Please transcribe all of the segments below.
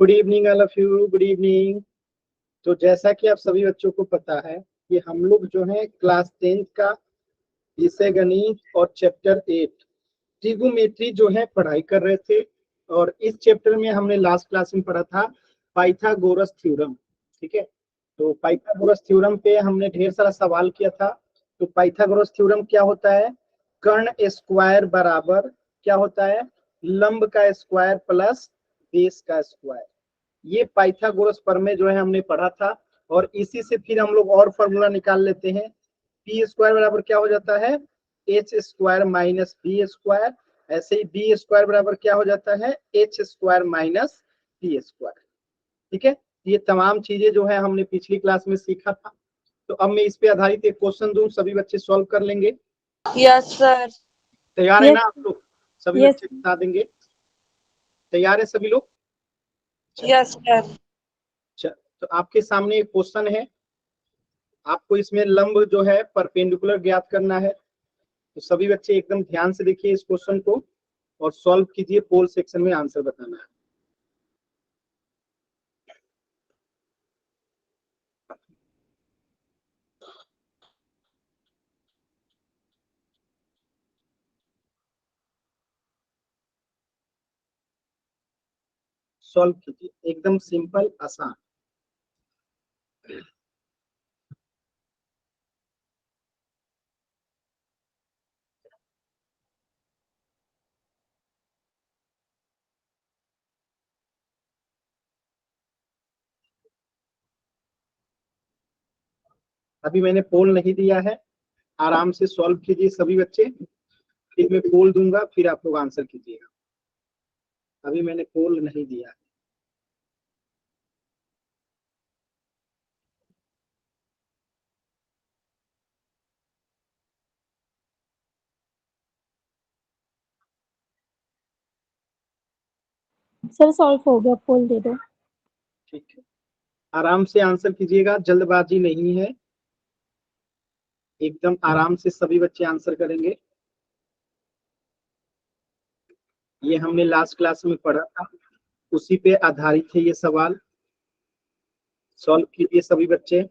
Good evening all of you, good evening. तो जैसा कि आप सभी बच्चों को पता है कि हम लोग जो है क्लास 10th का विषय गणित और चैप्टर 8 ट्रिगोमेट्री जो है पढ़ाई कर रहे थे। और इस चैप्टर में हमने लास्ट क्लास में पढ़ा था पाइथागोरस थ्योरम। ठीक है, तो पाइथागोरस थ्योरम पे हमने ढेर सारा सवाल किया था। तो पाइथागोरस थ्योरम क्या होता है? कर्ण स्क्वायर बराबर क्या होता है? लंब का स्क्वायर प्लस बेस का स्क्वायर। ये पाइथागोरस प्रमेय जो है हमने पढ़ा था। और इसी से फिर हम लोग और फॉर्मूला निकाल लेते हैं। पी स्क्वायर बराबर क्या हो जाता है? H square minus B square. ऐसे ही बी स्क्वायर बराबर क्या हो जाता है? H square minus B square. ठीक है, ये तमाम चीजें जो है हमने पिछली क्लास में सीखा था। तो अब मैं इस पे आधारित एक क्वेश्चन दूं, सभी बच्चे सॉल्व कर लेंगे। Yes sir. तैयार है ना आप लोग? सभी यस बच्चे बता देंगे। तैयार है सभी लोग? Yes sir. तो आपके सामने एक क्वेश्चन है। आपको इसमें लंब जो है परपेंडिकुलर ज्ञात करना है। तो सभी बच्चे एकदम ध्यान से देखिए इस क्वेश्चन को और सॉल्व कीजिए। पोल सेक्शन में आंसर बताना है। सॉल्व कीजिए, एकदम सिंपल आसान। अभी मैंने पोल नहीं दिया है, आराम से सॉल्व कीजिए सभी बच्चे। फिर मैं पोल दूंगा, फिर आप लोग आंसर कीजिएगा। अभी मैंने पोल नहीं दिया है। सर सॉल्व हो गया, पोल दे दो। ठीक है, आराम से आंसर कीजिएगा, जल्दबाजी नहीं है। एकदम आराम से सभी बच्चे आंसर करेंगे। ये हमने लास्ट क्लास में पढ़ा था, उसी पे आधारित है ये सवाल। सॉल्व कीजिए सभी बच्चे।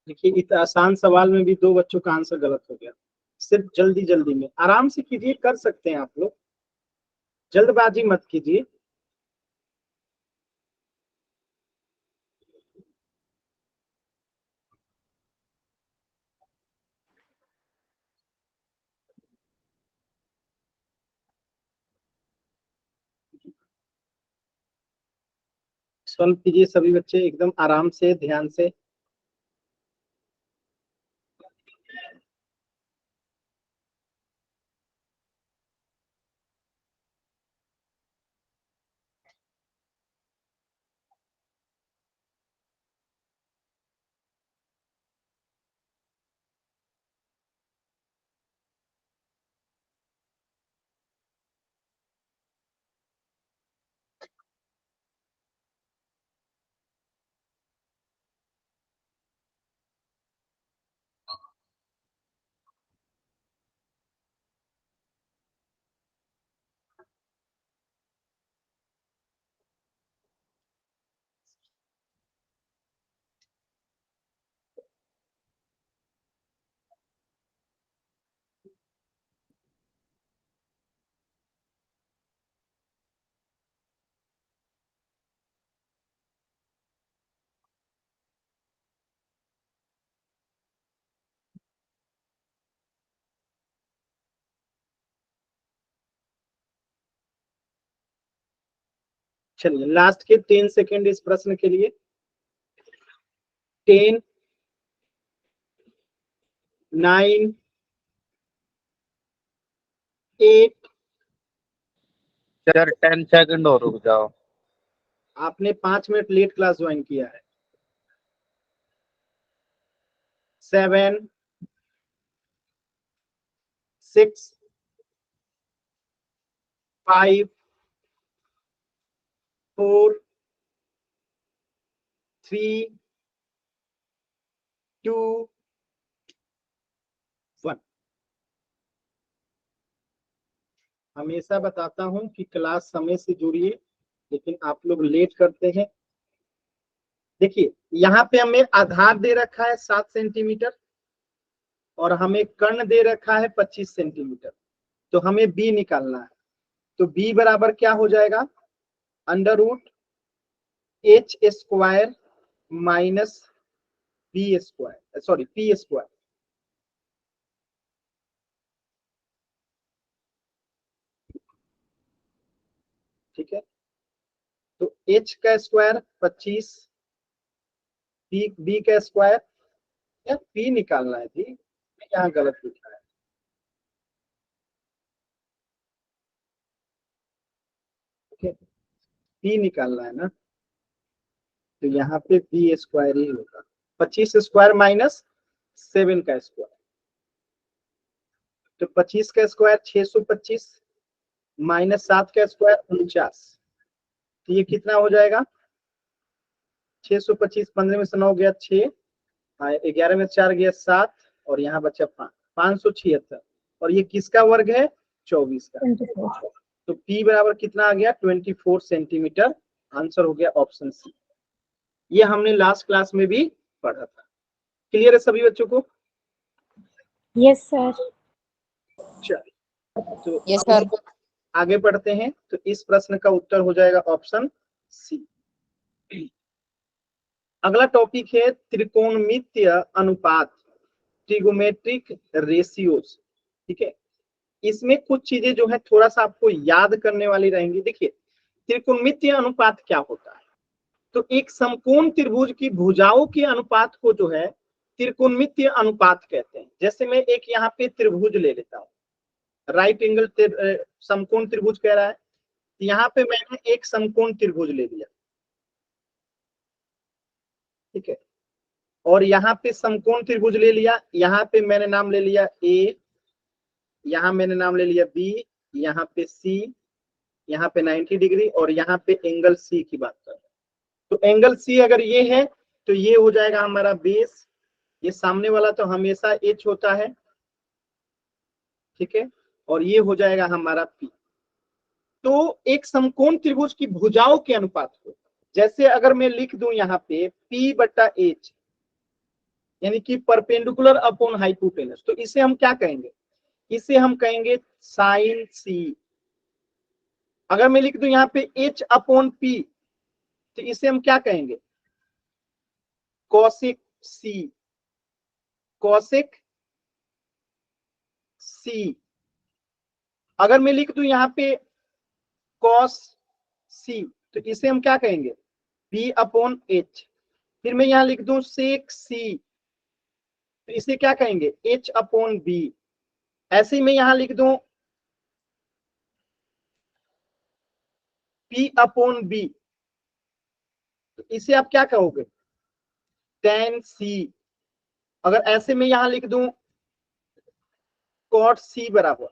देखिए, इस आसान सवाल में भी दो बच्चों का आंसर गलत हो गया। सिर्फ जल्दी जल्दी में आराम से कीजिए, कर सकते हैं आप लोग, जल्दबाजी मत कीजिए। सॉल्व कीजिए सभी बच्चे एकदम आराम से, ध्यान से। चलिए लास्ट के 10 सेकेंड इस प्रश्न के लिए। 10, 9, 8। सर 10 सेकंड और रुक जाओ। आपने 5 मिनट लेट क्लास ज्वाइन किया है। 7, 6, 5, 4, 3, 2, 1। हमेशा बताता हूं कि क्लास समय से जुड़िए, लेकिन आप लोग लेट करते हैं। देखिए यहाँ पे हमें आधार दे रखा है 7 सेंटीमीटर और हमें कर्ण दे रखा है 25 सेंटीमीटर। तो हमें बी निकालना है। तो बी बराबर क्या हो जाएगा? √h² minus B square, sorry P square. ठीक है, तो h का स्क्वायर 25, बी का स्क्वायर, या पी निकालना है जी, यहाँ गलत लिखा है। ठीक है, पी निकालना है ना, तो यहाँ पे बी स्क्वायर ही होगा। 25 स्क्वायर माइनस 7 का स्क्वायर, तो 25 का स्क्वायर 625 माइनस 7 का स्क्वायर 49। तो ये कितना हो जाएगा? 625, 15 में से 9 गया 6, 11 में 4 गया 7, और यहाँ बचा 5, 576। और ये किसका वर्ग है? 24 का। 24। तो P बराबर कितना आ गया? 24 सेंटीमीटर। आंसर हो गया ऑप्शन सी। ये हमने लास्ट क्लास में भी पढ़ा था। क्लियर है सभी बच्चों को? Yes sir. चलिए तो यस सर। आगे बढ़ते हैं। तो इस प्रश्न का उत्तर हो जाएगा ऑप्शन सी। अगला टॉपिक है त्रिकोणमितीय अनुपात, ट्रिगोमेट्रिक रेशियोज। ठीक है, इसमें कुछ चीजें जो है थोड़ा सा आपको याद करने वाली रहेंगी। देखिए त्रिकोणमितीय अनुपात क्या होता है? तो एक समकोण त्रिभुज की भुजाओं के अनुपात को जो है त्रिकोणमितीय अनुपात कहते हैं। जैसे मैं एक यहाँ पे त्रिभुज ले लेता हूँ, राइट एंगल समकोण त्रिभुज कह रहा है। यहाँ पे मैंने एक समकोण त्रिभुज ले लिया, ठीक है, और यहाँ पे समकोण त्रिभुज ले लिया। यहाँ पे मैंने नाम ले लिया ए, यहाँ मैंने नाम ले लिया बी, यहाँ पे सी, यहाँ पे 90 डिग्री, और यहाँ पे एंगल सी की बात कर रहे हैं। तो एंगल सी अगर ये है तो ये हो जाएगा हमारा बेस। ये सामने वाला तो हमेशा एच होता है, ठीक है, और ये हो जाएगा हमारा पी। तो एक समकोण त्रिभुज की भुजाओं के अनुपात को, जैसे अगर मैं लिख दूं यहाँ पे P बटा एच, यानी कि परपेंडिकुलर अपॉन हाइपोटेनस, तो इसे हम क्या कहेंगे? इसे हम कहेंगे साइन सी। अगर मैं लिख दूं यहाँ पे H अपॉन P, तो इसे हम क्या कहेंगे? कॉसिक सी, कॉसिक सी। अगर मैं लिख दूं यहाँ पे कॉस सी, तो इसे हम क्या कहेंगे? B upon H. फिर मैं यहाँ लिख दूं सेक सी, तो इसे क्या कहेंगे? H upon B. ऐसे ही मैं यहाँ लिख दूं पी अपॉन बी, तो इसे आप क्या कहोगे? टेन सी। अगर ऐसे में यहाँ लिख दूं कॉट सी बराबर,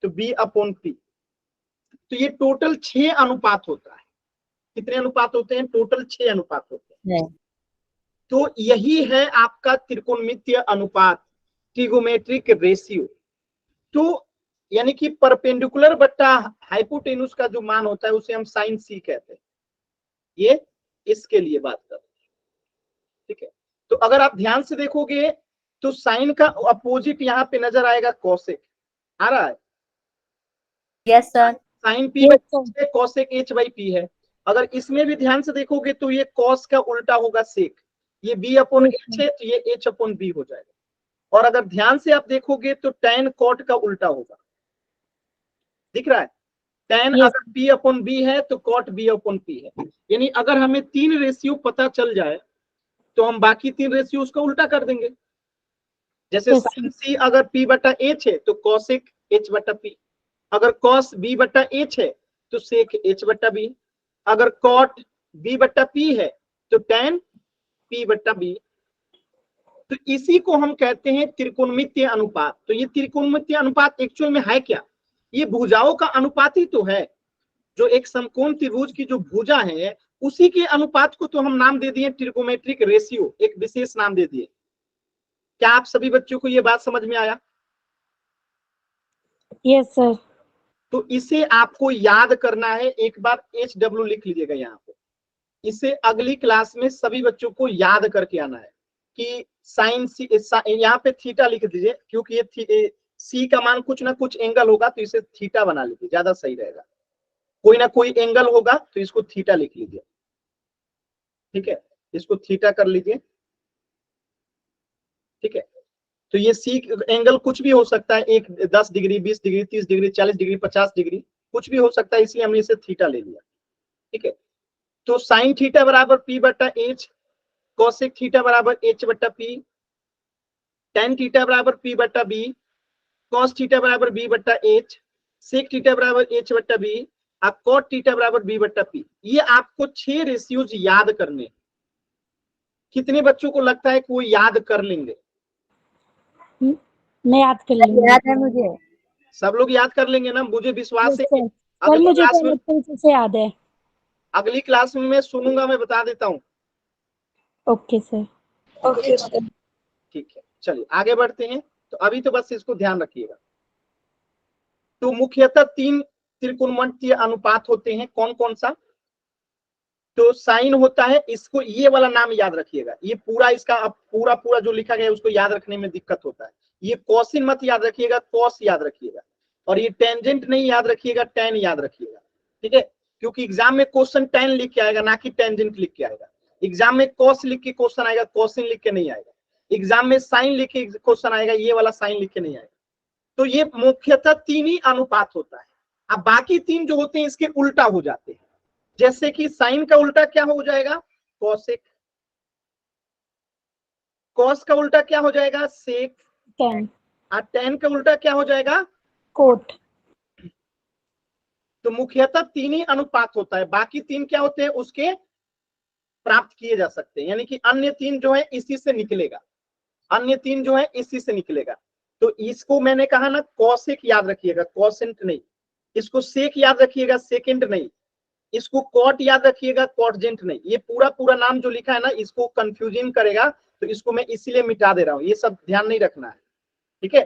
तो बी अपॉन पी। तो ये टोटल 6 अनुपात होता है। कितने अनुपात होते हैं? टोटल 6 अनुपात होते हैं। तो यही है आपका त्रिकोणमितीय अनुपात, ट्रिगोमेट्रिक रेशियो। तो यानी कि परपेंडिकुलर बट्टा हाइपोटेनुस का जो मान होता है उसे हम साइन सी कहते हैं। ये इसके लिए बात कर रहे हैं, ठीक है। तो अगर आप ध्यान से देखोगे तो साइन का अपोजिट यहाँ पे नजर आएगा कॉसेक, आ रहा है? Yes sir. Sine P by cosec H by P है। अगर इसमें भी ध्यान से देखोगे तो ये कॉस का उल्टा होगा सेक, ये बी अपॉन एच है तो ये एच अपॉन बी हो जाएगा। और अगर ध्यान से आप देखोगे तो टैन कॉट का उल्टा होगा, दिख रहा है? tan Yes. अगर p अपॉन b है तो cot b अपॉन p है। यानी अगर हमें 3 रेशियो पता चल जाए तो हम बाकी 3 रेशियो उसका उल्टा कर देंगे। जैसे Yes, sin c अगर p बटा h है तो cosec h बटा p, अगर cos b बटा h है तो sec h बटा b, अगर cot b बटा p है तो tan p बटा b। तो इसी को हम कहते हैं त्रिकोणमितीय अनुपात। तो ये त्रिकोणमितीय अनुपात एक्चुअल में है क्या? ये भुजाओं का अनुपात ही तो है। जो एक समकोण त्रिभुज की जो भुजा है उसी के अनुपात को तो हम नाम दे दिए ट्रिगोमेट्रिक रेशियो, एक विशेष नाम दे दिए। क्या आप सभी बच्चों को ये बात समझ में आया? yes, sir. तो इसे आपको याद करना है, एक बार HW लिख लीजिएगा यहाँ पे। इसे अगली क्लास में सभी बच्चों को याद करके आना है कि साइन सी, यहाँ पे थीटा लिख दीजिए, क्योंकि ये सी का मान कुछ ना कुछ एंगल होगा तो इसे थीटा बना लीजिए, ज्यादा सही रहेगा। कोई ना कोई एंगल होगा तो इसको थीटा लिख लीजिए, ठीक है, इसको थीटा कर लीजिए, ठीक है। तो ये सी एंगल कुछ भी हो सकता है, एक 10 degree, 20 degree, 30 degree, 40 degree, 50 degree, कुछ भी हो सकता है, इसलिए हमने इसे थीटा ले लिया, ठीक है। तो साइन थीटा बराबर पी बटा एच, कॉसेक थीटा बराबर एच बटा पी, टेन थीटा बराबर पी बटा बी, कॉस थीटा बराबर बी बटा एच, सेक थीटा बराबर एच बटा बी, और कॉट थीटा बराबर बी बटा पी। ये आपको 6 रेशियोज याद करने। कितने बच्चों को लगता है कि वो याद कर लेंगे? मैं याद कर लूंगी। याद है मुझे। सब लोग याद कर लेंगे ना? मुझे विश्वास Yes, है sir. कि सर अगली मुझे क्लास तो में, अलग तरीके से याद है। अगली क्लास में मैं सुनूंगा, मैं बता देता हूँ। Okay sir. Okay sir. ठीक है, चलिए आगे बढ़ते हैं। तो अभी तो बस इसको ध्यान रखिएगा। तो मुख्यतः 3 त्रिकोणमितीय अनुपात होते हैं। कौन कौन सा? तो साइन होता है, इसको ये वाला नाम याद रखिएगा। ये पूरा इसका अब पूरा पूरा जो लिखा गया है उसको याद रखने में दिक्कत होता है। ये कॉसिन मत याद रखिएगा, कॉस याद रखिएगा। और ये टेंजेंट नहीं याद रखिएगा, टेन याद रखिएगा, ठीक है। क्योंकि एग्जाम में क्वेश्चन टेन लिख के आएगा, ना कि टेंजेंट लिख के आएगा। एग्जाम में कॉस लिख के क्वेश्चन आएगा, कॉसिन लिख के नहीं आएगा। एग्जाम में साइन लिख के क्वेश्चन आएगा, ये वाला साइन लिख के नहीं आएगा। तो ये मुख्यतः 3 ही अनुपात होता है। अब बाकी 3 जो होते हैं इसके उल्टा हो जाते हैं। जैसे कि साइन का उल्टा क्या हो जाएगा? कॉसेक। कॉस का उल्टा क्या हो जाएगा? सेक। टेन। और टेन का उल्टा क्या हो जाएगा? कोट। तो मुख्यतः 3 ही अनुपात होता है, बाकी 3 क्या होते हैं उसके प्राप्त किए जा सकते हैं। यानी कि अन्य 3 जो है इसी से निकलेगा, अन्य 3 जो है इसी से निकलेगा। तो इसको मैंने कहा ना, कॉसेक याद रखिएगा, कॉसेंट नहीं। इसको सेक याद रखिएगा, सेकेंड नहीं। इसको कॉट याद रखिएगा, कॉटजेंट नहीं। ये पूरा पूरा नाम जो लिखा है ना, इसको कंफ्यूजिंग करेगा, तो इसको मैं इसीलिए मिटा दे रहा हूं। ये सब ध्यान नहीं रखना है, ठीक है।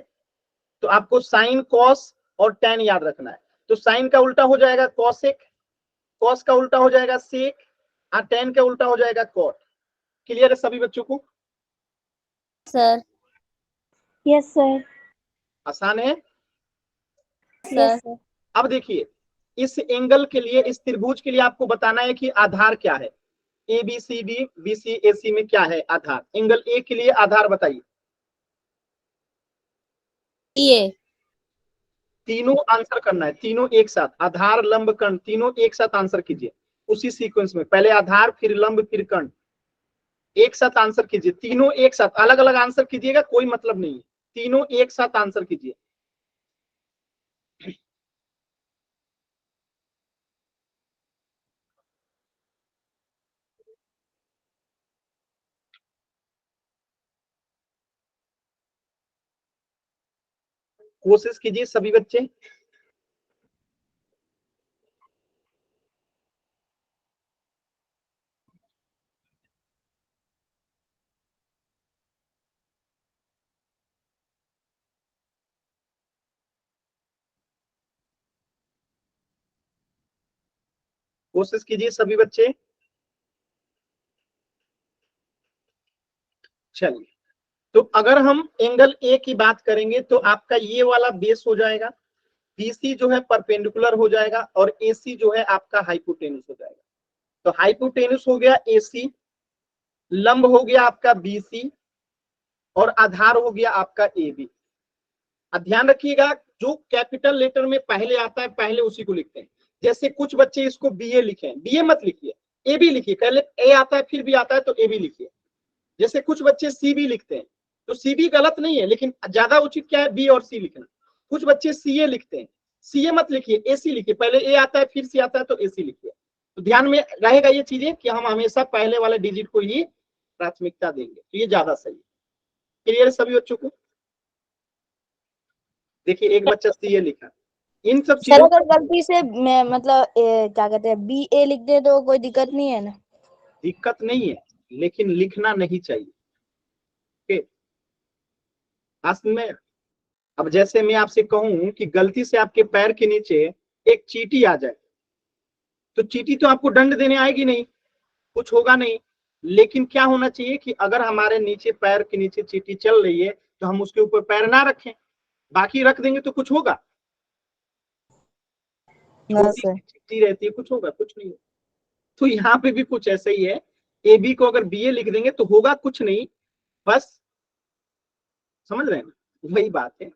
तो आपको साइन, कॉस और टेन याद रखना है। तो साइन का उल्टा हो जाएगा कॉसेक, कॉस का उल्टा हो जाएगा सेक, और टेन का उल्टा हो जाएगा कॉट। क्लियर है सभी बच्चों को? सर। Yes sir. आसान है। Yes sir. अब देखिए, इस एंगल के लिए, इस त्रिभुज के लिए आपको बताना है कि आधार क्या है। A B C D B C A C में क्या है आधार? एंगल ए के लिए आधार बताइए। ये तीनों आंसर करना है, तीनों एक साथ, आधार लंब कर्ण तीनों एक साथ आंसर कीजिए उसी सीक्वेंस में। पहले आधार, फिर लंब, फिर कर्ण। एक साथ आंसर कीजिए, तीनों एक साथ, अलग अलग आंसर कीजिएगा, कोई मतलब नहीं है। तीनों एक साथ आंसर कीजिए। कोशिश कीजिए सभी बच्चे। कोशिश कीजिए सभी बच्चे। चलिए, तो अगर हम एंगल ए की बात करेंगे तो आपका ये वाला बेस हो जाएगा, बीसी जो है परपेंडिकुलर हो जाएगा, और एसी जो है आपका हाइपोटेन्यूस हो जाएगा। तो हाइपोटेन्यूस हो गया एसी, लंब हो गया आपका बीसी, और आधार हो गया आपका ए बी। ध्यान रखिएगा, जो कैपिटल लेटर में पहले आता है पहले उसी को लिखते हैं। जैसे कुछ बच्चे इसको बीए लिखे, बीए मत लिखिए, ए बी लिखिए, पहले ए आता है फिर बी आता है तो ए बी लिखिए। जैसे कुछ बच्चे सी बी लिखते हैं, तो सी बी गलत नहीं है, लेकिन ज्यादा उचित क्या है, बी और सी लिखना। कुछ बच्चे सी ए लिखते हैं, सी ए मत लिखिए, ए सी लिखिए, पहले ए आता है फिर सी आता है तो ए सी लिखिए। तो ध्यान में रहेगा ये चीजें कि हम हमेशा पहले वाले डिजिट को ही प्राथमिकता देंगे, तो ये ज्यादा सही है। क्लियर है सभी बच्चों को? देखिए एक बच्चा सी ए लिखा, इन सब सर चीजों अगर गलती से मैं मतलब क्या कहते हैं बी ए लिख दे तो कोई दिक्कत नहीं है ना? दिक्कत नहीं है, लेकिन लिखना नहीं चाहिए। ओके, असल में अब जैसे मैं आपसे कहूं कि गलती से आपके पैर के नीचे एक चींटी आ जाए, तो चींटी तो आपको दंड देने आएगी नहीं, कुछ होगा नहीं। लेकिन क्या होना चाहिए कि अगर हमारे नीचे पैर के नीचे चींटी चल रही है तो हम उसके ऊपर पैर ना रखें, बाकी रख देंगे तो कुछ होगा? ना छोटी सर। सी चींटी रहती है, कुछ होगा? कुछ नहीं। तो यहाँ पे भी कुछ ऐसा ही है, ए बी को अगर बी ए लिख देंगे तो होगा कुछ नहीं, बस समझ रहे हैं ना, वही बात है।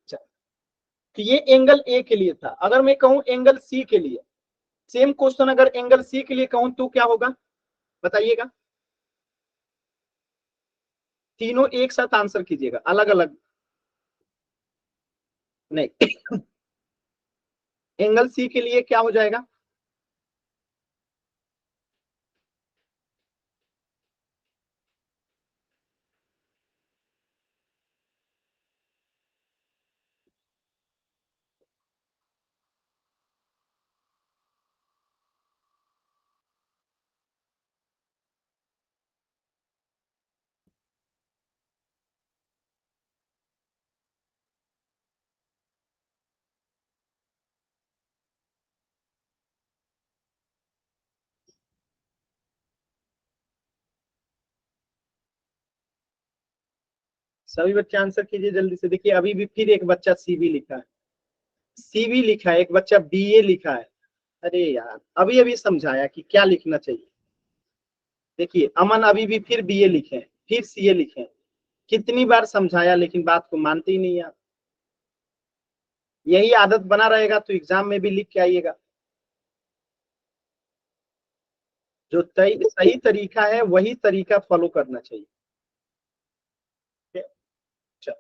चल, तो ये एंगल ए के लिए था। अगर मैं कहूं एंगल सी के लिए, सेम क्वेश्चन अगर एंगल सी के लिए कहूं तो क्या होगा बताइएगा? तीनों एक साथ आंसर कीजिएगा, अलग अलग नहीं। एंगल सी के लिए क्या हो जाएगा? सभी बच्चे आंसर कीजिए जल्दी से। देखिए अभी भी फिर एक बच्चा सीबी लिखा है, सीबी लिखा है, एक बच्चा बीए लिखा है। अरे यार अभी अभी समझाया कि क्या लिखना चाहिए। देखिए अमन अभी भी फिर बीए लिखे, फिर सीए लिखे। कितनी बार समझाया लेकिन बात को मानते ही नहीं आप। यही आदत बना रहेगा तो एग्जाम में भी लिख के आइएगा। जो सही तरीका है वही तरीका फॉलो करना चाहिए। चलो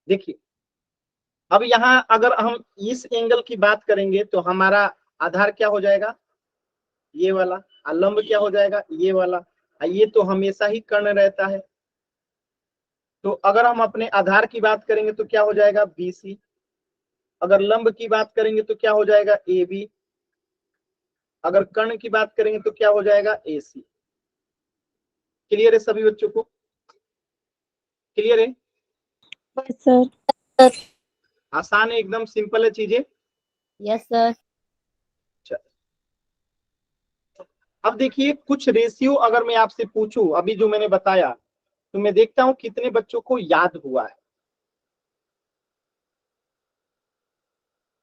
देखिए, अब यहाँ अगर हम इस एंगल की बात करेंगे तो हमारा आधार क्या हो जाएगा? ये वाला। और लंब क्या हो जाएगा? ये वाला। ये तो हमेशा ही कर्ण रहता है। तो अगर हम अपने आधार की बात करेंगे तो क्या हो जाएगा? बीसी। अगर लंब की बात करेंगे तो क्या हो जाएगा? A B. अगर कर्ण की बात करेंगे तो क्या हो जाएगा? ए सी। क्लियर है सभी बच्चों को? क्लियर है? Yes sir. आसान है, एकदम सिंपल है चीजें। Yes sir. अब देखिए कुछ रेशियो अगर मैं आपसे पूछूं अभी जो मैंने बताया, तो मैं देखता हूं कितने बच्चों को याद हुआ है।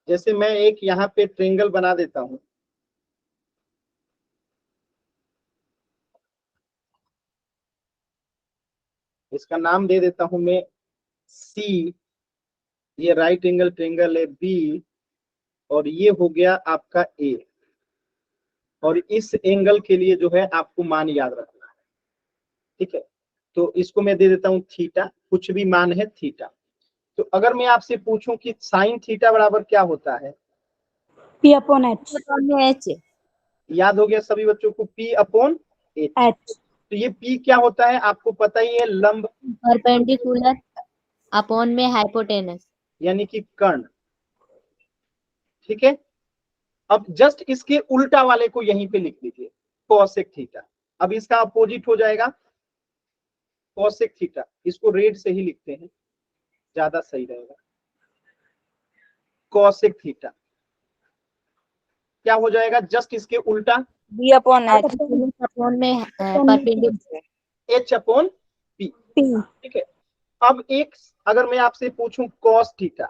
जैसे मैं एक यहाँ पे ट्रेंगल बना देता हूं, इसका नाम दे देता हूं मैं सी। ये राइट एंगल ट्रेंगल है बी, और ये हो गया आपका ए। और इस एंगल के लिए जो है आपको मान याद रखना है, ठीक है? तो इसको मैं दे देता हूं थीटा, कुछ भी मान है थीटा। तो अगर मैं आपसे पूछूं कि साइन थीटा बराबर क्या होता है, P upon H. एच। याद हो गया सभी बच्चों को? P upon H. H. तो ये P क्या होता है आपको पता ही है? लंब परपेंडिकुलर अपॉन में हाइपोटेनस, यानी कि कर्ण, ठीक है? अब जस्ट इसके उल्टा वाले को यहीं पे लिख लीजिए, कोसेक थीटा। अब इसका अपोजिट हो जाएगा कोसेक थीटा, इसको रेड से ही लिखते हैं, ज्यादा सही रहेगा। कोसेक थीटा क्या हो जाएगा? जस्ट इसके उल्टा बी अपॉन एच अपॉन में perpendicular H upon P, P. ठीक है? अब एक अगर मैं आपसे पूछूं कॉस थीटा,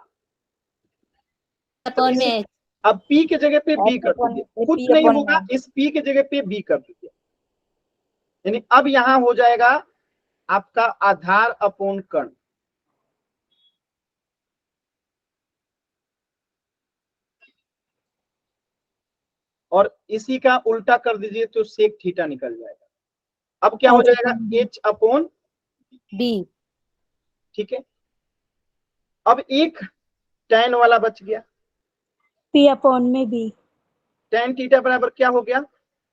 अपॉन में एच। अब P के जगह पे B कर दीजिए, कुछ नहीं होगा, इस P के जगह पे B कर दीजिए। यानी अब यहां हो जाएगा आपका आधार अपॉन कर्ण। और इसी का उल्टा कर दीजिए तो सेक थीटा निकल जाएगा। अब क्या हो जाएगा, h अपॉन b। ठीक है, अब एक tan वाला बच गया, P upon में B। tan थीटा बराबर क्या हो गया,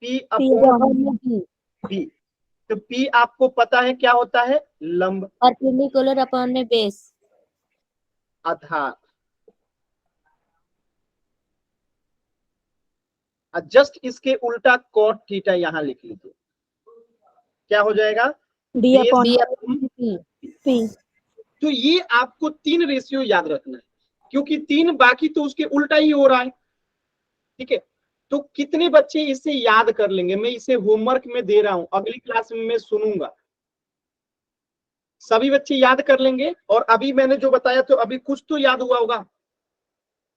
p P अपॉन upon में b b। तो p आपको पता है क्या होता है, लंब परपेंडिकुलर अपॉन में बेस। आधार। जस्ट इसके उल्टा cot थीटा यहां लिख लीजिए, क्या हो जाएगा, D base upon b upon upon p। P। तो ये आपको 3 रेशियो याद रखना है, क्योंकि 3 बाकी तो उसके उल्टा ही हो रहा है, ठीक है। तो कितने बच्चे इसे याद कर लेंगे, मैं इसे होमवर्क में दे रहा हूं, अगली क्लास में मैं सुनूंगा, सभी बच्चे याद कर लेंगे। और अभी मैंने जो बताया तो अभी कुछ तो याद हुआ होगा,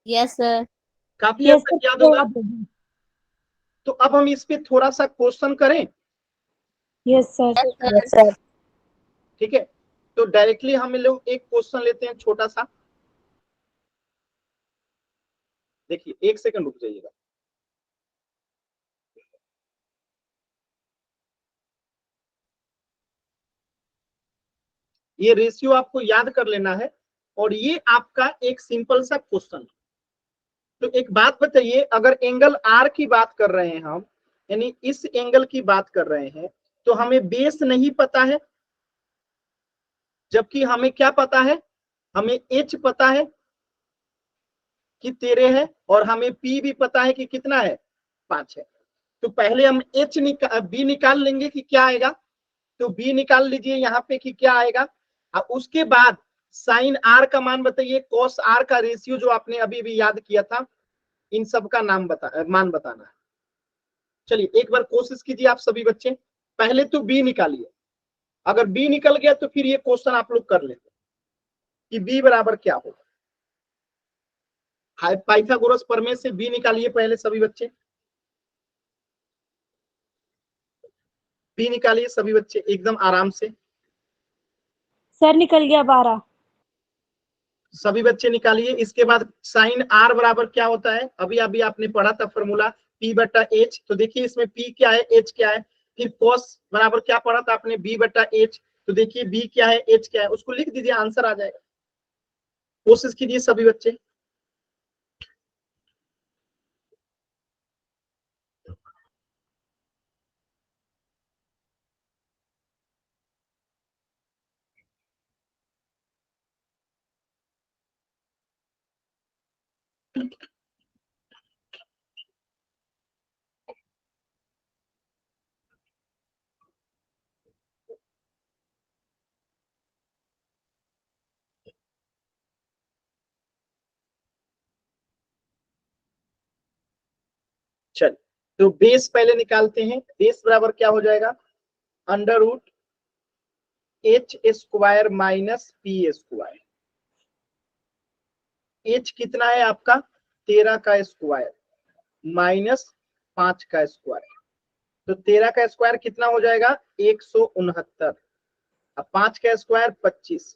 यस सर। काफी हद तक याद होगा। तो अब हम इस पे थोड़ा सा क्वेश्चन करें, यस सर। Yes sir. ठीक है। तो डायरेक्टली हम लोग एक क्वेश्चन लेते हैं छोटा सा, देखिए 1 सेकंड रुक जाइएगा। ये रेशियो आपको याद कर लेना है, और ये आपका एक सिंपल सा क्वेश्चन है। तो एक बात बताइए, अगर एंगल आर की बात कर रहे हैं हम, यानी इस एंगल की बात कर रहे हैं, तो हमें बेस नहीं पता है, जबकि हमें क्या पता है, हमें एच पता है कि 13 है, और हमें पी भी पता है कि कितना है, 5 है। तो पहले हम बी निकाल लेंगे कि क्या आएगा, तो बी निकाल लीजिए यहाँ पे कि क्या आएगा। और उसके बाद साइन आर का मान बताइए, कॉस आर का रेशियो जो आपने अभी भी याद किया था, इन सब का मान बताना है। चलिए एक बार कोशिश कीजिए आप सभी बच्चे, पहले तो बी निकालिए, अगर बी निकल गया तो फिर ये क्वेश्चन आप लोग कर लेते कि बी बराबर क्या होगा। पाइथागोरस प्रमेय से बी निकालिए पहले सभी बच्चे, बी निकालिए सभी बच्चे एकदम आराम से, सर निकल गया 12। सभी बच्चे निकालिए। इसके बाद साइन आर बराबर क्या होता है, अभी अभी आपने पढ़ा था फॉर्मूला, पी बटा एच। तो देखिए इसमें पी क्या है, एच क्या है। फिर कॉस बराबर क्या पढ़ा था आपने, बी बटा एच। तो देखिए बी क्या है, एच क्या है, उसको लिख दीजिए, आंसर आ जाएगा। कोशिश कीजिए सभी बच्चे। चल, तो बेस पहले निकालते हैं। बेस बराबर क्या हो जाएगा, under root H square minus P square. H कितना है आपका, 13 का स्क्वायर माइनस 5 का स्क्वायर। तो 13 का स्क्वायर कितना हो जाएगा, 169। अब 5 का स्क्वायर 25,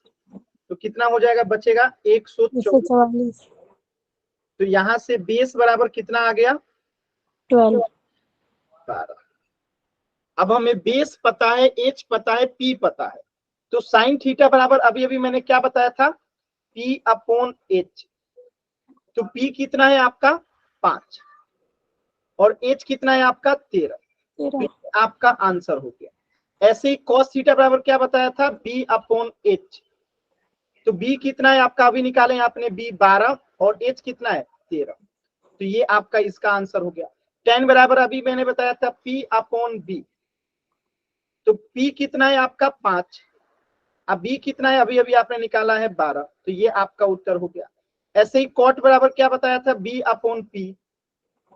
तो कितना हो जाएगा, बचेगा 124। 144। तो यहां से बेस बराबर कितना आ गया, 12। 12। अब हमें बेस पता है, एच पता है, पी पता है। तो साइन थीटा बराबर अभी अभी मैंने क्या बताया था, पी अपॉन एच। तो पी कितना है आपका 5, और एच कितना है आपका 13। तो ये आपका आंसर हो गया। ऐसे ही कॉस थीटा बराबर क्या बताया था, बी अपॉन एच। तो बी कितना है आपका, अभी निकाले आपने, बी 12, और एच कितना है 13। तो ये आपका इसका आंसर हो गया। टेन बराबर अभी मैंने बताया था पी अपॉन बी। तो पी कितना है आपका 5, अब बी कितना है, अभी अभी आपने निकाला है 12। तो ये आपका उत्तर हो गया। ऐसे ही कॉट बराबर क्या बताया था, बी अपॉन पी।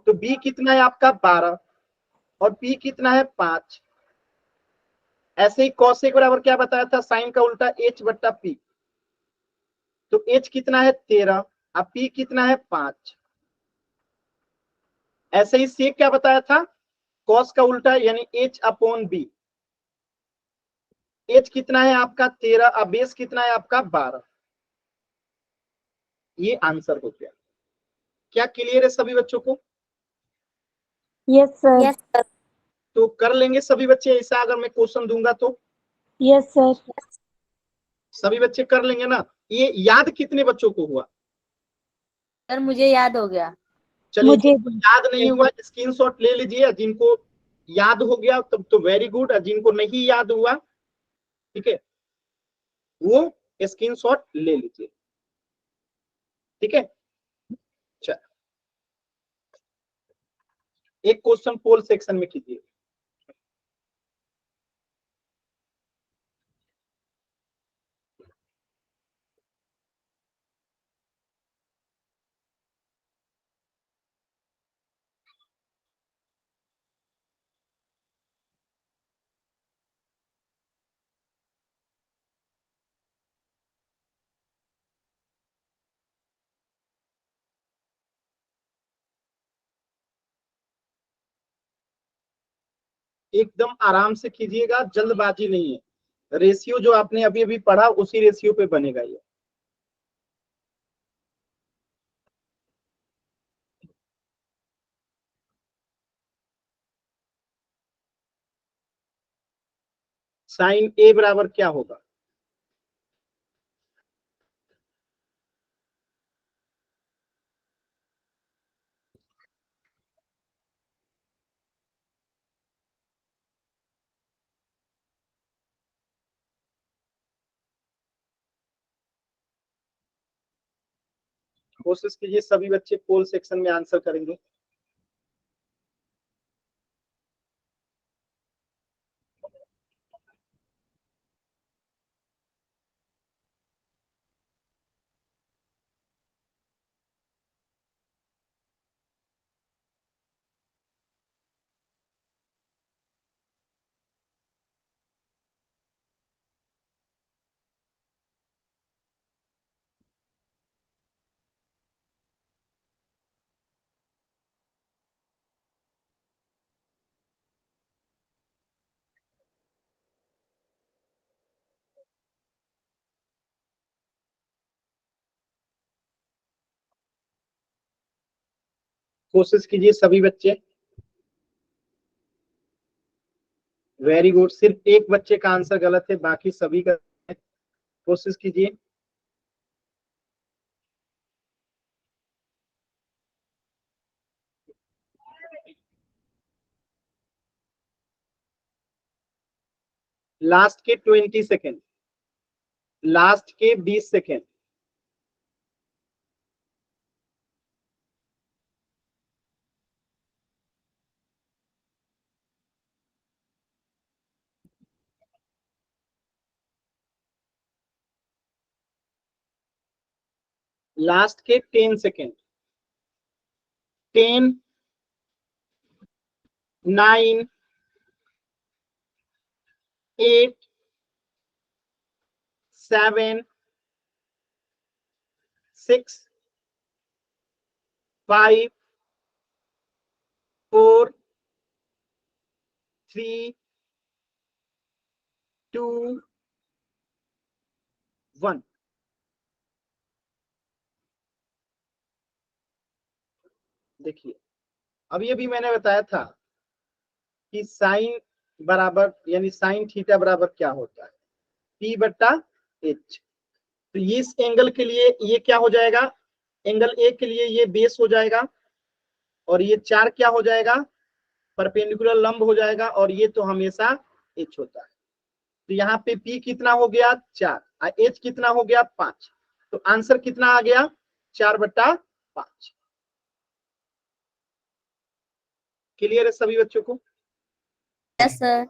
तो बी कितना है आपका 12, और पी कितना है 5। ऐसे ही कॉसेक बराबर क्या बताया था, साइन का उल्टा एच बट्टा पी। तो एच कितना है 13, अब पी कितना है 5। ऐसे ही सेक क्या बताया था, कॉस का उल्टा यानी एच अपॉन बी। एच कितना है आपका 13, अब बेस कितना है आपका 12। ये आंसर हो गया। क्या क्लियर है सभी बच्चों को। Yes sir. सर। तो कर लेंगे सभी बच्चे ऐसा, अगर मैं क्वेश्चन दूंगा तो यस सर। सभी बच्चे कर लेंगे ना? ये याद कितने बच्चों को हुआ? सर मुझे याद हो गया। चलिए, मुझे जिनको याद नहीं हुआ स्क्रीनशॉट ले लीजिए, जिनको याद हो गया तब तो वेरी गुड, और जिनको नहीं याद हुआ, ठीक है, वो स्क्रीनशॉट ले लीजिए, ठीक है। चल, एक क्वेश्चन पोल सेक्शन में कीजिए। एकदम आराम से कीजिएगा, जल्दबाजी नहीं है। रेशियो जो आपने अभी अभी पढ़ा उसी रेशियो पे बनेगा ये। साइन ए बराबर क्या होगा? कोशिश कीजिए सभी बच्चे पोल सेक्शन में आंसर करेंगे। कोशिश कीजिए सभी बच्चे। वेरी गुड, सिर्फ एक बच्चे का आंसर गलत है, बाकी सभी का। कोशिश कीजिए। लास्ट के 20 सेकेंड, लास्ट के 20 सेकेंड। लास्ट के 10 सेकेंड। 10, 9, 8, 7, 6, 5, 4, 3, 2, 1। देखिए, अभी अभी मैंने बताया था कि साइन बराबर यानी साइन थीटा बराबर क्या होता है? P बट्टा H। तो ये इस एंगल के लिए ये क्या हो जाएगा? एंगल ए के लिए ये बेस हो जाएगा, और ये 4 क्या हो जाएगा? परपेंडिकुलर लंब हो जाएगा, और ये तो हमेशा H होता है। तो यहाँ पे P कितना हो गया? 4, और H कितना हो गया? 5। तो आंसर कितना आ गया? 4/5। क्लियर है सभी बच्चों को? Yes sir.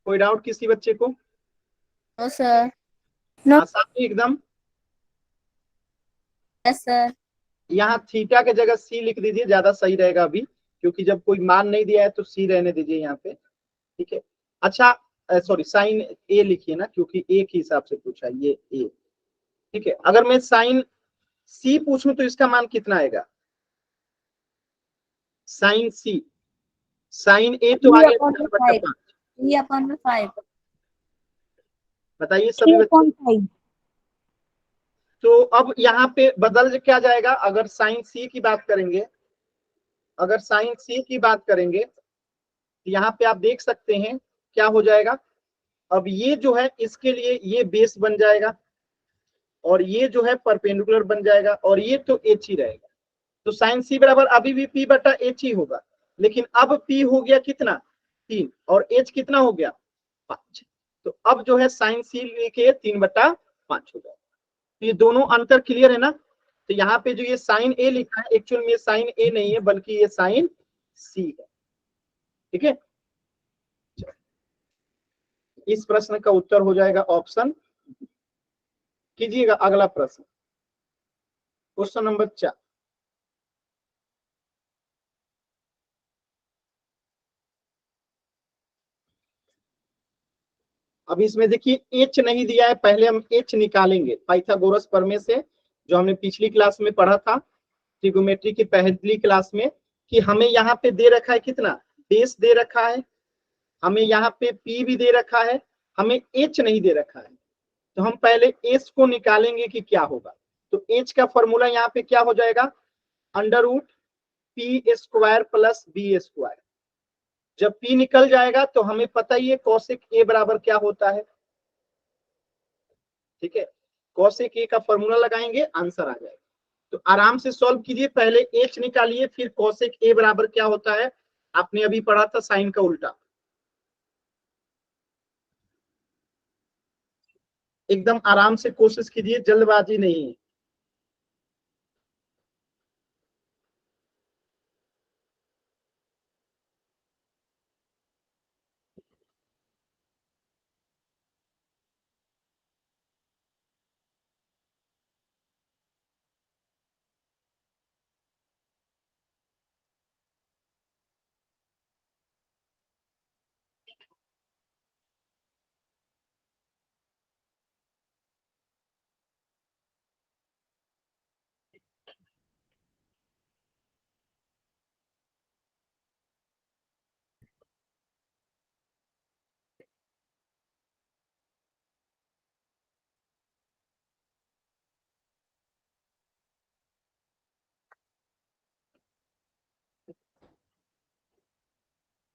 कोई डाउट किसी बच्चे को? No sir. नो। आसान है एकदम। Yes sir. यहाँ थीटा के जगह सी लिख दीजिए, ज्यादा सही रहेगा अभी, क्योंकि जब कोई मान नहीं दिया है तो सी रहने दीजिए यहाँ पे, ठीक है। अच्छा, सॉरी, साइन ए लिखिए ना, क्योंकि ए के हिसाब से पूछा ये ए, ठीक है। अगर मैं साइन सी पूछूं तो इसका मान कितना आएगा? साइन सी, साइन ए तो आ गया 4/5। 3/5। बताइए सभी बच्चे। 3.5। तो अब यहाँ पे बदल क्या जाएगा? अगर साइन सी की बात करेंगे अगर साइन सी की बात करेंगे तो यहाँ पे आप देख सकते हैं क्या हो जाएगा। अब ये जो है इसके लिए ये बेस बन जाएगा और ये जो है परपेंडिकुलर बन जाएगा और ये तो एच ही रहेगा। तो साइन सी बराबर अभी भी पी बटा एच ही होगा, लेकिन अब पी हो गया कितना 3 और एच कितना हो गया 5। तो अब जो है साइन सी लेके 3/5 हो जाएगा। तो ये दोनों अंतर क्लियर है ना। तो यहाँ पे जो ये साइन ए लिखा है एक्चुअल में ये साइन ए नहीं है बल्कि ये साइन सी है। ठीक है, इस प्रश्न का उत्तर हो जाएगा ऑप्शन। कीजिएगा अगला प्रश्न, क्वेश्चन नंबर 4। अब इसमें देखिए एच नहीं दिया है, पहले हम एच निकालेंगे पाइथागोरस प्रमेय से, जो हमने पिछली क्लास में पढ़ा था ट्रिगोमेट्री की पहली क्लास में, कि हमें यहाँ पे दे रखा है कितना बेस दे रखा है, हमें यहाँ पे पी भी दे रखा है, हमें एच नहीं दे रखा है। तो हम पहले एच को निकालेंगे कि क्या होगा। तो एच का फॉर्मूला यहाँ पे क्या हो जाएगा, under root P square plus B square. जब पी निकल जाएगा तो हमें पता ही है कौशिक ए बराबर क्या होता है। ठीक है, कौशिक ए का फॉर्मूला लगाएंगे आंसर आ जाएगा। तो आराम से सॉल्व कीजिए, पहले एच निकालिए फिर कौशिक ए बराबर क्या होता है, आपने अभी पढ़ा था साइन का उल्टा। एकदम आराम से कोशिश कीजिए, जल्दबाजी नहीं है।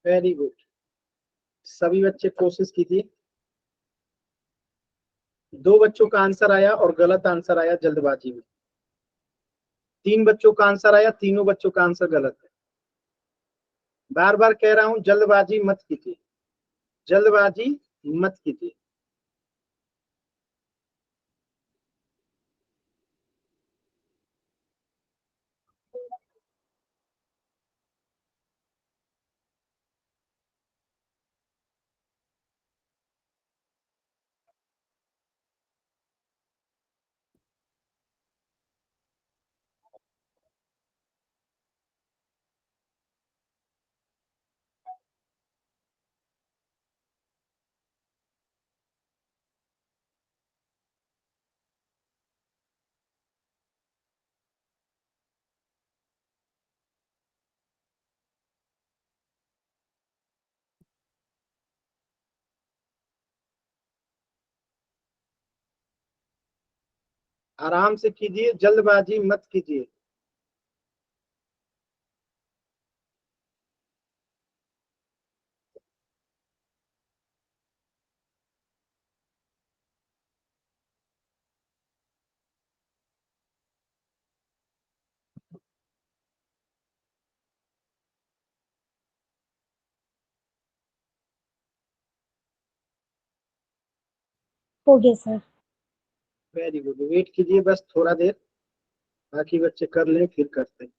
वेरी गुड, सभी बच्चे कोशिश कीजिए। 2 बच्चों का आंसर आया और गलत आंसर आया जल्दबाजी में। 3 बच्चों का आंसर आया, तीनों बच्चों का आंसर गलत है। बार बार कह रहा हूं जल्दबाजी मत कीजिए, जल्दबाजी मत कीजिए। आराम से कीजिए, जल्दबाजी मत कीजिए। हो गया सर। वेरी गुड, वेट कीजिए बस थोड़ा देर, बाकी बच्चे कर लें फिर करते हैं।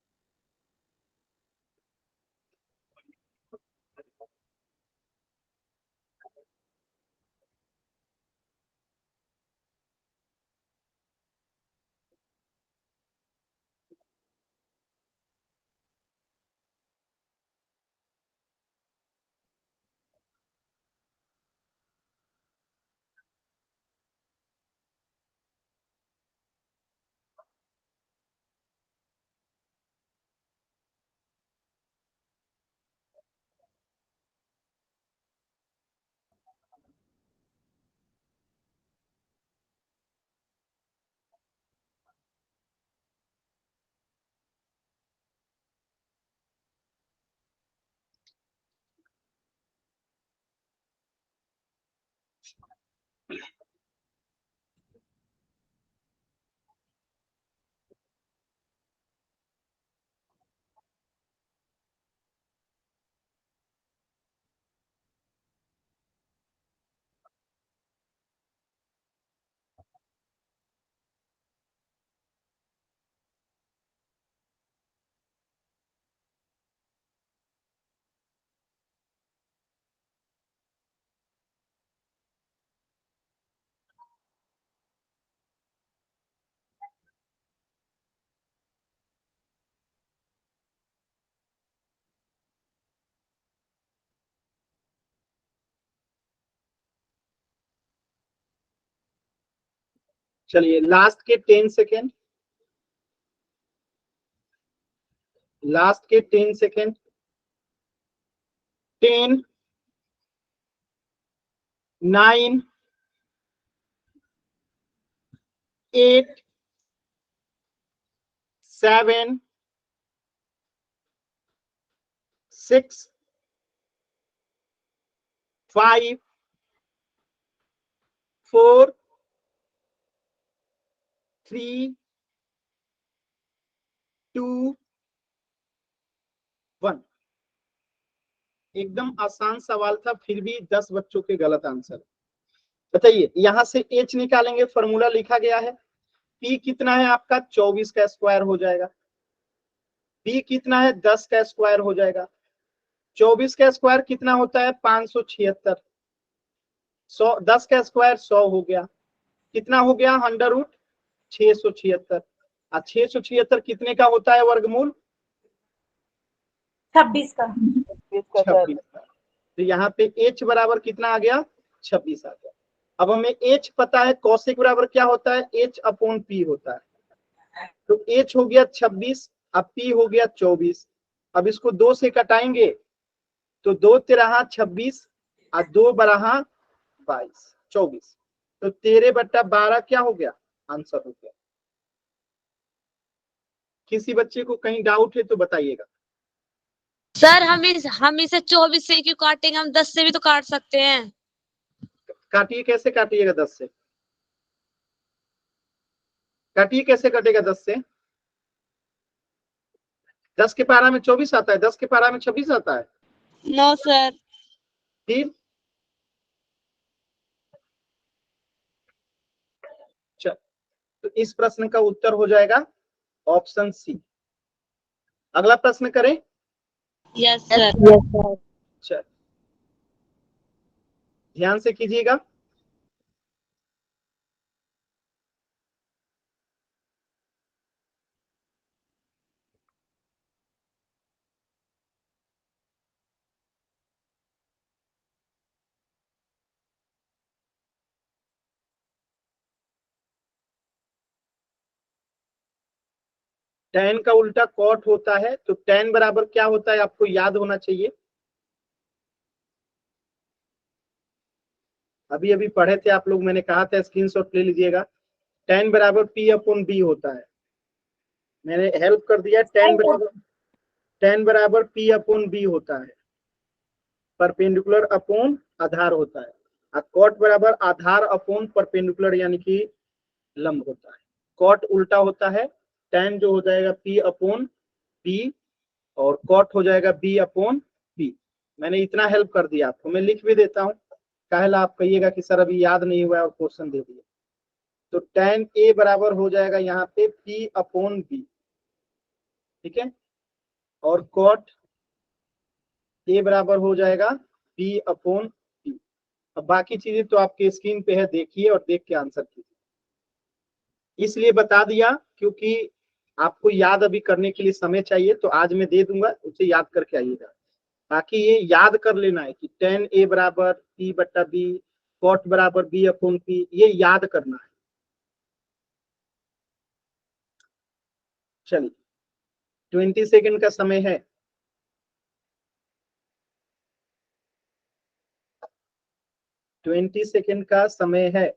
चलिए लास्ट के 10 सेकेंड, लास्ट के 10 सेकेंड। 10, 9, 8, 7, 6, 5, 4, 3, 2, 1। एकदम आसान सवाल था, फिर भी 10 बच्चों के गलत आंसर। बताइए, यहां से एच निकालेंगे, फॉर्मूला लिखा गया है। पी कितना है आपका? 24 का स्क्वायर हो जाएगा। बी कितना है? 10 का स्क्वायर हो जाएगा। 24 का स्क्वायर कितना होता है? 576। 10 का स्क्वायर 100 हो गया। कितना हो गया? Under root 676। 676 कितने का होता है वर्गमूल? 26 का। 26 का। तो यहाँ पे h बराबर कितना आ गया? 26 आ गया। अब हमें h पता है, कौशिक बराबर क्या होता है? h अपॉन p होता है। तो h हो गया 26, अब p हो गया 24। अब इसको 2 से कटाएंगे तो 2 तेरह 26 और 2 बरहा 22, 24। तो 13/12 क्या हो गया? आंसर हो गया। किसी बच्चे को कहीं डाउट है तो बताइएगा। सर हम इसे 24 से क्यों काटेंगे? हम 10 से भी तो काट सकते हैं। काटिए, कैसे काटिएगा 10 से? काटिए, कैसे कटेगा 10 से? 10 के पारा में 24 आता है, 10 के पारा में 26 आता है। No sir. फिर चल, तो इस प्रश्न का उत्तर हो जाएगा ऑप्शन सी। अगला प्रश्न करें। Yes sir. चल, ध्यान से कीजिएगा। tan का उल्टा cot होता है, तो tan बराबर क्या होता है आपको याद होना चाहिए। अभी अभी पढ़े थे आप लोग, मैंने कहा था स्क्रीनशॉट ले लीजिएगा। tan बराबर p अपॉन b होता है, मैंने हेल्प कर दिया। tan बराबर p अपॉन b होता है, परपेंडिकुलर अपॉन आधार होता है। और cot बराबर आधार अपॉन परपेंडिकुलर यानी कि लंब होता है। cot उल्टा होता है, tan जो हो जाएगा p अपॉन b और cot हो जाएगा b अपॉन b। मैंने इतना हेल्प कर दिया आपको, मैं लिख भी देता हूँ, काहेला आप कहिएगा कि सर अभी याद नहीं हुआ और क्वेश्चन दे दिया। तो tan a बराबर हो जाएगा यहाँ पे p अपॉन b, ठीक है। और cot a बराबर हो जाएगा b अपॉन b। अब बाकी चीजें तो आपके स्क्रीन पे है, देखिए और देख के आंसर कीजिए। इसलिए बता दिया क्योंकि आपको याद अभी करने के लिए समय चाहिए, तो आज मैं दे दूंगा, उसे याद करके आइएगा। बाकी ये याद कर लेना है कि tan a बराबर p बट्टा b, cot बराबर b अपॉन p, ये याद करना है। चलिए 20 सेकेंड का समय है। ट्वेंटी सेकेंड का समय है।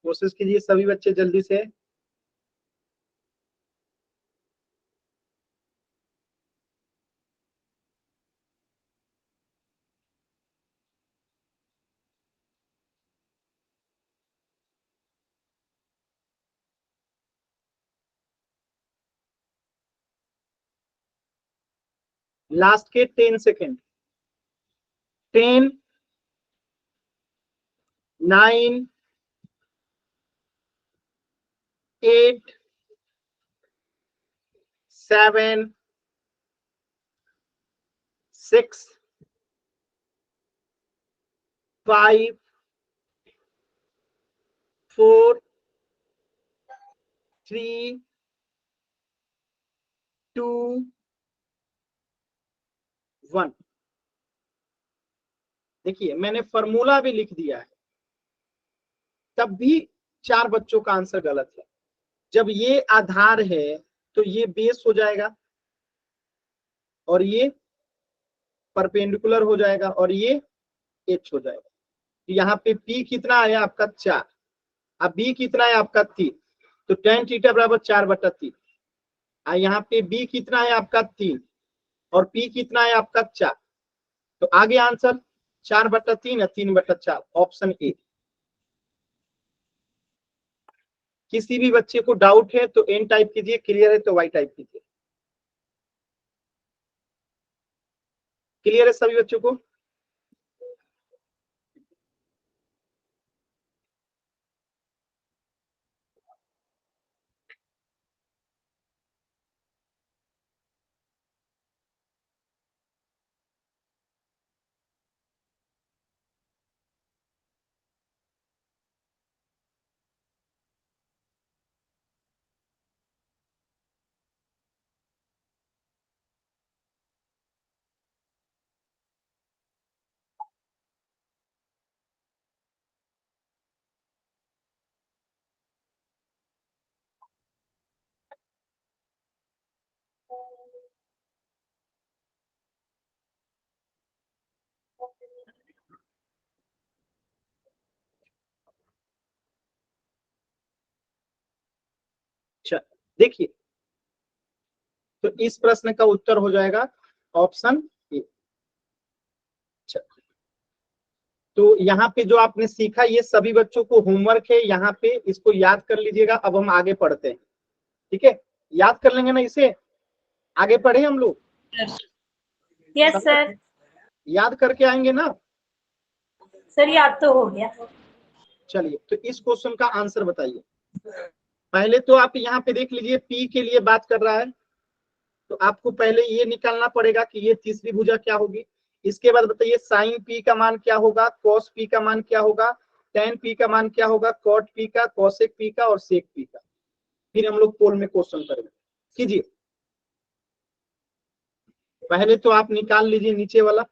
कोशिश कीजिए सभी बच्चे जल्दी से। लास्ट के 10 सेकेंड। 10, 9, 8, 7, 6, 5 4 3 2 1। देखिए मैंने फॉर्मूला भी लिख दिया है, तब भी 4 बच्चों का आंसर गलत है। जब ये आधार है तो ये बेस हो जाएगा और ये परपेंडिकुलर हो जाएगा और ये एच हो जाएगा। तो यहाँ पे P कितना आया आपका 4, अब B कितना है आपका 3, तो tan थीटा बराबर 4/3। यहाँ पे B कितना है आपका 3 और P कितना है आपका 4, तो आगे आंसर 4/3 है, 3/4, ऑप्शन ए। किसी भी बच्चे को डाउट है तो एन टाइप कीजिए, क्लियर है तो वाई टाइप कीजिए। क्लियर है सभी बच्चों को? अच्छा देखिए, तो इस प्रश्न का उत्तर हो जाएगा ऑप्शन ए। अच्छा, तो यहाँ पे जो आपने सीखा ये सभी बच्चों को होमवर्क है, यहाँ पे इसको याद कर लीजिएगा। अब हम आगे पढ़ते हैं, ठीक है? याद कर लेंगे ना इसे, आगे पढ़े हम लोग। Yes sir. याद करके आएंगे ना? सर याद तो हो गया। चलिए, तो इस क्वेश्चन का आंसर बताइए। पहले तो आप यहाँ पे देख लीजिए, पी के लिए बात कर रहा है, तो आपको पहले ये निकालना पड़ेगा कि ये तीसरी भुजा क्या होगी। इसके बाद बताइए साइन पी का मान क्या होगा, कॉस पी का मान क्या होगा, टेन पी का मान क्या होगा, कॉट पी का, कॉसेक पी का और सेक पी का। फिर हम लोग पोल में क्वेश्चन करेंगे। कीजिए, पहले तो आप निकाल लीजिए नीचे वाला।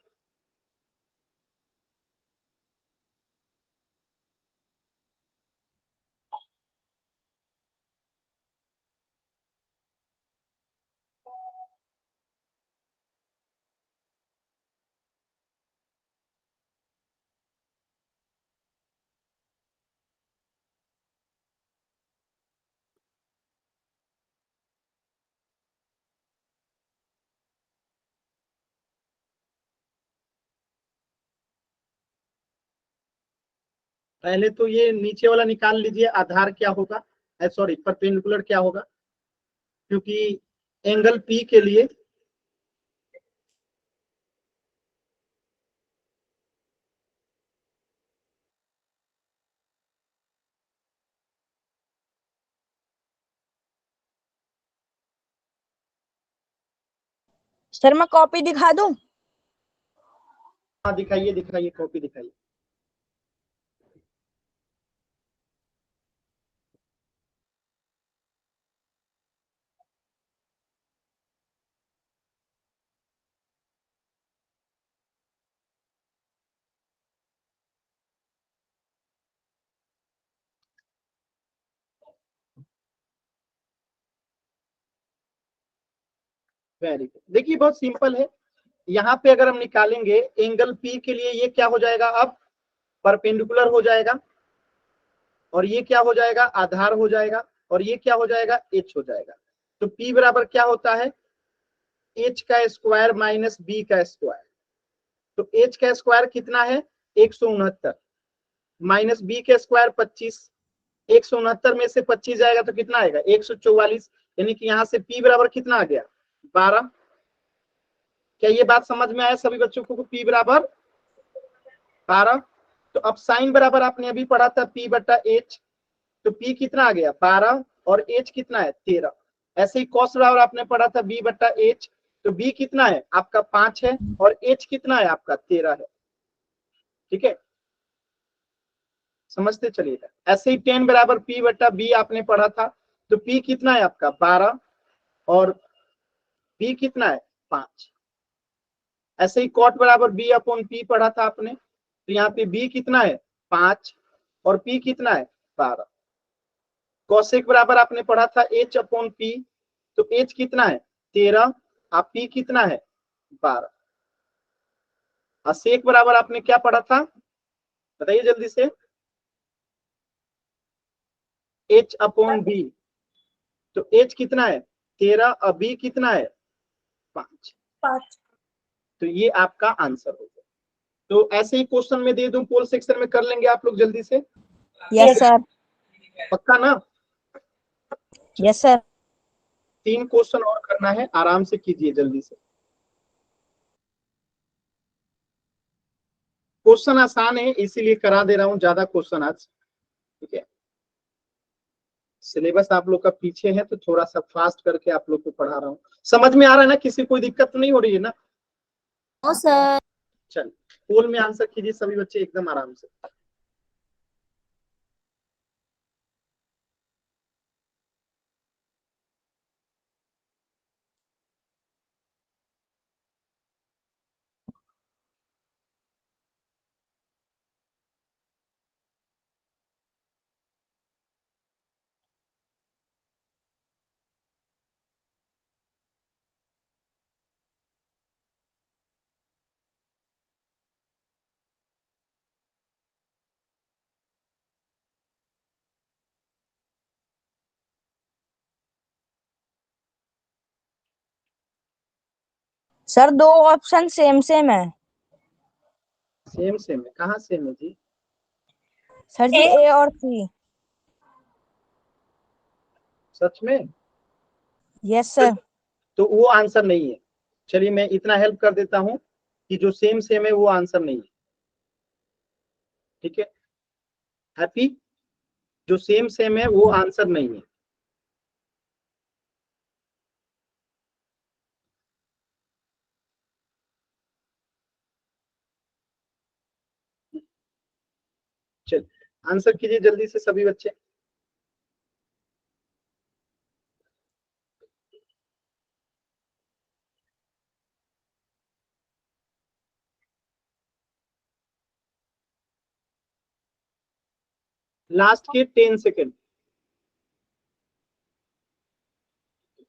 पहले तो ये नीचे वाला निकाल लीजिए, आधार क्या होगा, सॉरी परपेंडिकुलर क्या होगा, क्योंकि एंगल पी के लिए सर मैं कॉपी दिखा दूं? हाँ दिखाइए, दिखाइए कॉपी दिखाइए। Very good. देखिए बहुत सिंपल है, यहाँ पे अगर हम निकालेंगे एंगल पी के लिए, ये क्या हो जाएगा, अब परपेंडिकुलर हो जाएगा, और ये क्या हो जाएगा, आधार हो जाएगा, और ये क्या हो जाएगा, एच हो जाएगा। तो P बराबर क्या होता है, एच का स्क्वायर माइनस बी का स्क्वायर। तो एच का स्क्वायर कितना है, 169, माइनस बी का स्क्वायर 25। 169 में से 25 जाएगा तो कितना आएगा, 144। यानी कि यहाँ से P बराबर कितना आ गया, 12। क्या ये बात समझ में आया सभी बच्चों को, P बराबर 12। तो अब साइन बराबर आपने अभी पढ़ा था P/H, तो P कितना आ गया 12 और H कितना है 13। ऐसे ही कॉस बराबर आपने पढ़ा था B/H, तो B कितना है आपका 5 है और H कितना है आपका 13 है, ठीक है। समझते चलिएगा। ऐसे ही 10 बराबर P बटा B आपने पढ़ा था, तो P कितना है आपका 12 और B कितना है 5। ऐसे ही कॉट बराबर B अपॉन P पढ़ा था आपने, तो यहाँ पे B कितना है 5 और P कितना है 12। कॉसेक बराबर आपने पढ़ा था H अपॉन P, तो H कितना है 13 और P कितना है 12। और सेक बराबर आपने क्या पढ़ा था बताइए जल्दी से, H अपॉन B, तो H कितना है 13 और B कितना है 5। 5। तो ये आपका आंसर हो गया। तो ऐसे ही क्वेश्चन में दे दूं, पोल सेक्शन में कर लेंगे आप लोग जल्दी से, यस सर। पक्का ना। Yes sir. 3 क्वेश्चन और करना है, आराम से कीजिए जल्दी से। क्वेश्चन आसान है इसीलिए करा दे रहा हूं ज्यादा क्वेश्चन आज, ठीक है। सिलेबस आप लोग का पीछे है तो थोड़ा सा फास्ट करके आप लोग को पढ़ा रहा हूं। समझ में आ रहा है ना, किसी कोई दिक्कत तो नहीं हो रही है ना। No sir. चल पोल में आंसर कीजिए सभी बच्चे एकदम आराम से। सर दो ऑप्शन सेम सेम है। सेम सेम है, कहाँ सेम है जी। सर जी ए A और C। सच में, यस सर। तो वो आंसर नहीं है। चलिए मैं इतना हेल्प कर देता हूं कि जो सेम सेम है वो आंसर नहीं है, ठीक है। हैप्पी, जो सेम सेम है वो आंसर नहीं है। चलिए आंसर कीजिए जल्दी से सभी बच्चे। लास्ट के 10 सेकेंड।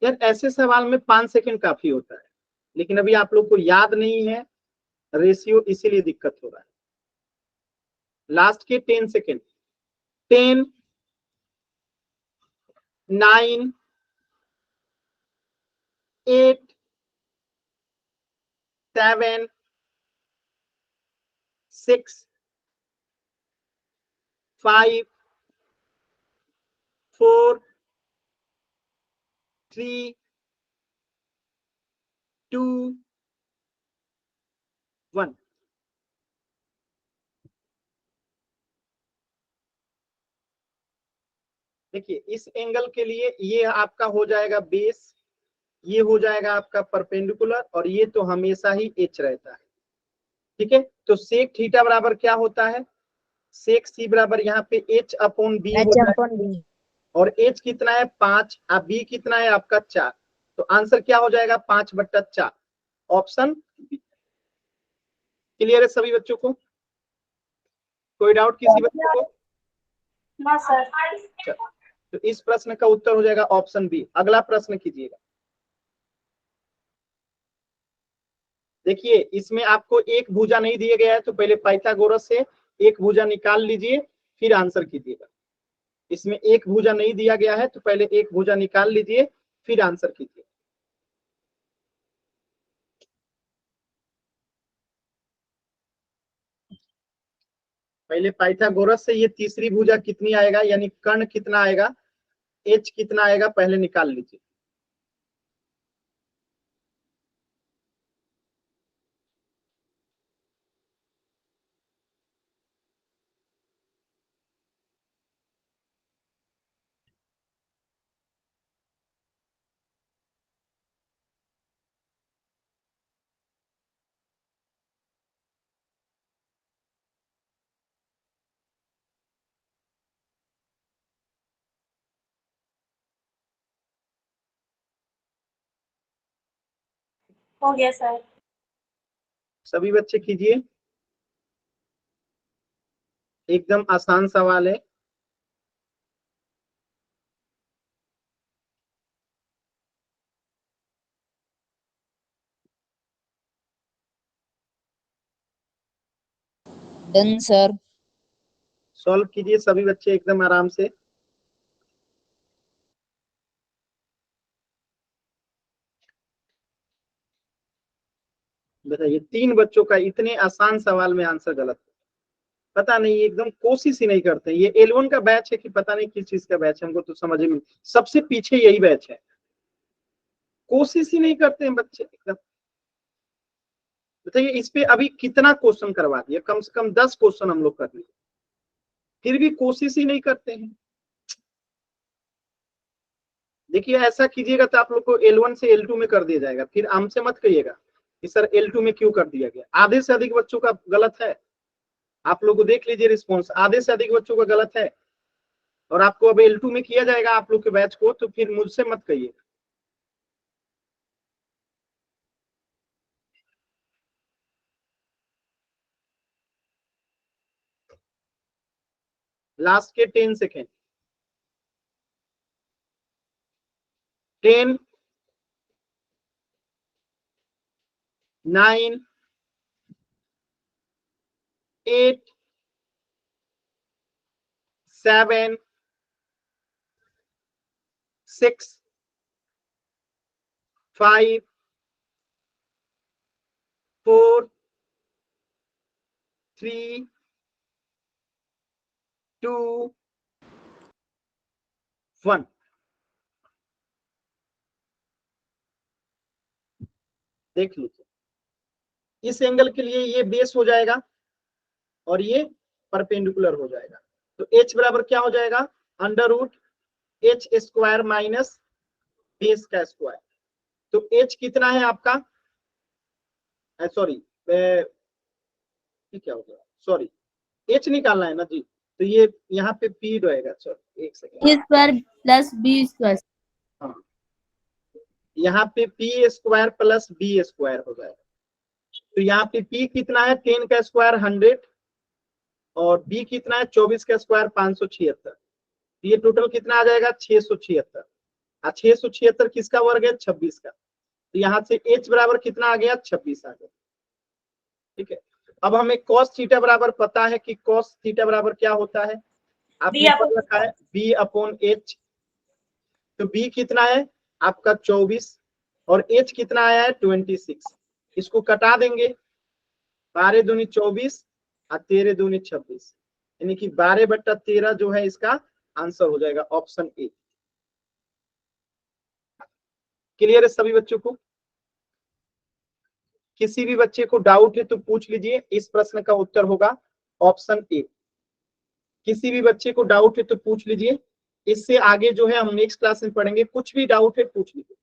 यार ऐसे सवाल में 5 सेकेंड काफी होता है, लेकिन अभी आप लोग को याद नहीं है रेशियो, इसीलिए दिक्कत हो रहा है। लास्ट के 10 सेकेंड। 10, 9, 8, 7, 6, 5, 4, 3, 2, 1। देखिए इस एंगल के लिए ये आपका हो जाएगा बेस, ये हो जाएगा आपका परपेंडिकुलर, और ये तो हमेशा ही एच रहता है, ठीक है। तो सेक थीटा बराबर क्या होता है, सेक सी बराबर यहाँ पे एच अपॉन बी हो H जाएगा, upon B। और एच कितना है 5 और बी कितना है आपका 4। तो आंसर क्या हो जाएगा 5/4, ऑप्शन। क्लियर है सभी बच्चों को, कोई डाउट किसी बच्चे को। ना सर। चल, तो इस प्रश्न का उत्तर हो जाएगा ऑप्शन बी। अगला प्रश्न कीजिएगा। देखिए इसमें आपको एक भुजा नहीं दिया गया है, तो पहले पाइथागोरस से एक भुजा निकाल लीजिए फिर आंसर कीजिएगा। इसमें एक भुजा नहीं दिया गया है तो पहले एक भुजा निकाल लीजिए फिर आंसर कीजिए। पहले पाइथागोरस से ये तीसरी भुजा कितनी आएगा, यानी कर्ण कितना आएगा, एच कितना आएगा, पहले निकाल लीजिए। हो गया सर। सभी बच्चे कीजिए, एकदम आसान सवाल है। Done sir. सॉल्व कीजिए सभी बच्चे एकदम आराम से। बताइए, 3 बच्चों का इतने आसान सवाल में आंसर गलत है। पता नहीं, एकदम कोशिश ही नहीं करते। ये L1 का बैच है कि पता नहीं किस चीज का बैच है, हमको तो समझ में, सबसे पीछे यही बैच है। कोशिश ही नहीं करते हैं बच्चे एकदम। बताइए, इस पे अभी कितना क्वेश्चन करवा दिया, कम से कम 10 क्वेश्चन हम लोग कर लिए, फिर भी कोशिश ही नहीं करते हैं। देखिए, ऐसा कीजिएगा तो आप लोग को L1 से L2 में कर दिया जाएगा, फिर हमसे मत कहिएगा कि सर L2 में क्यों कर दिया गया। आधे से अधिक बच्चों का गलत है। आप लोग को देख लीजिए रिस्पॉन्स, आधे से अधिक बच्चों का गलत है, और आपको अब L2 में किया जाएगा आप लोग के बैच को, तो फिर मुझसे मत कहिए। लास्ट के 10 सेकेंड। 10, 9, 8, 7, 6, 5, 4, 3, 2, 1। देख लीजिए, इस एंगल के लिए ये बेस हो जाएगा और ये परपेंडिकुलर हो जाएगा। तो h बराबर क्या हो जाएगा, √h² माइनस बेस का स्क्वायर। तो h कितना है आपका, सॉरी क्या हो गया, सॉरी, h निकालना है ना जी, तो ये यहाँ पे p रहेगा। सॉरी, एक second. Square plus B square. हाँ, यहाँ पे p² प्लस b² हो जाएगा। तो यहाँ पे p कितना है, 10 का स्क्वायर 100, और b कितना है, 24 का स्क्वायर 576। ये टोटल कितना आ जाएगा, 676। 676 किसका वर्ग है, 26 का। तो यहाँ से h बराबर कितना आ गया, 26 आ गया। ठीक है, अब हमें cos थीटा बराबर पता है कि cos थीटा बराबर क्या होता है, आपने पढ़ रखा है, b/h। तो b कितना है आपका 24, और h कितना आया है 26। इसको कटा देंगे, 12 दूनी 24 और 13 दूनी 26, यानी कि 12/13 जो है इसका आंसर हो जाएगा, ऑप्शन ए। क्लियर है सभी बच्चों को? किसी भी बच्चे को डाउट है तो पूछ लीजिए, इस प्रश्न का उत्तर होगा ऑप्शन ए। किसी भी बच्चे को डाउट है तो पूछ लीजिए, इससे आगे जो है हम नेक्स्ट क्लास में पढ़ेंगे। कुछ भी डाउट है पूछ लीजिए।